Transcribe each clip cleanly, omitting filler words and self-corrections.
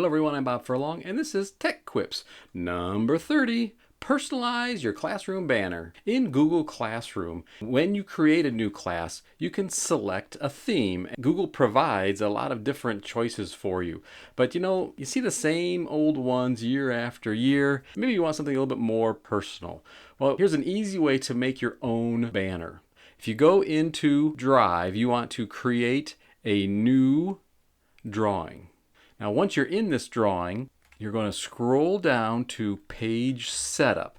Hello everyone, I'm Bob Furlong, and this is Tech Quips number 30. Personalize your classroom banner. In Google Classroom, when you create a new class, you can select a theme. Google provides a lot of different choices for you. But you see the same old ones year after year. Maybe you want something a little bit more personal. Well, here's an easy way to make your own banner. If you go into Drive, you want to create a new drawing. Now, once you're in this drawing, you're going to scroll down to Page Setup,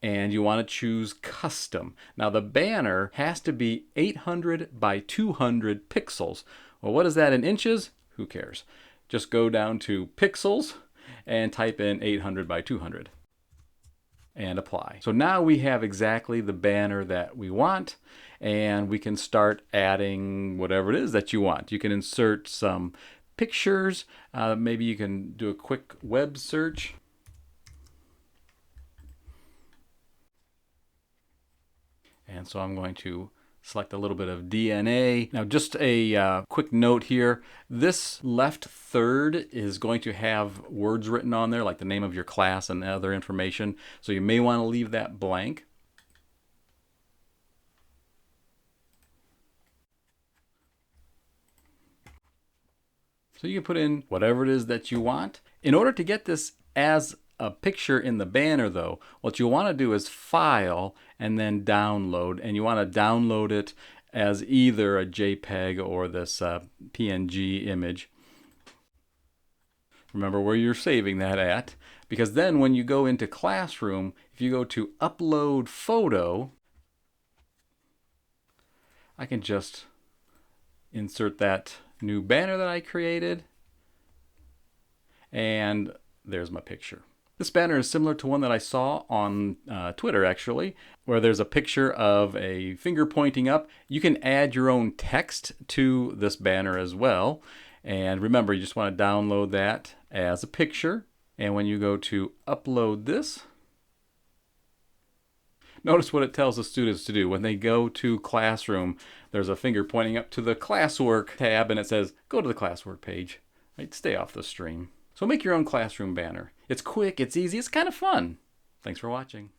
and you want to choose Custom. Now, the banner has to be 800 by 200 pixels. Well, what is that in inches? Who cares? Just go down to Pixels and type in 800 by 200 and apply. So now we have exactly the banner that we want, and we can start adding whatever it is that you want. You can insert some pictures. Maybe you can do a quick web search. And so I'm going to select a little bit of DNA. Now, just a quick note here. This left third is going to have words written on there, like the name of your class and other information. So you may want to leave that blank. So you can put in whatever it is that you want. In order to get this as a picture in the banner though, what you want to do is File and then Download. And you want to download it as either a JPEG or this PNG image. Remember where you're saving that at, because then when you go into Classroom, if you go to Upload Photo, I can just insert that new banner that I created, and there's my picture. This banner is similar to one that I saw on Twitter actually, where there's a picture of a finger pointing up. You can add your own text to this banner as well, and remember, you just want to download that as a picture, and when you go to upload this, notice what it tells the students to do. When they go to Classroom, there's a finger pointing up to the Classwork tab, and it says, go to the Classwork page. Right? Stay off the stream. So make your own classroom banner. It's quick, it's easy, it's kind of fun. Thanks for watching.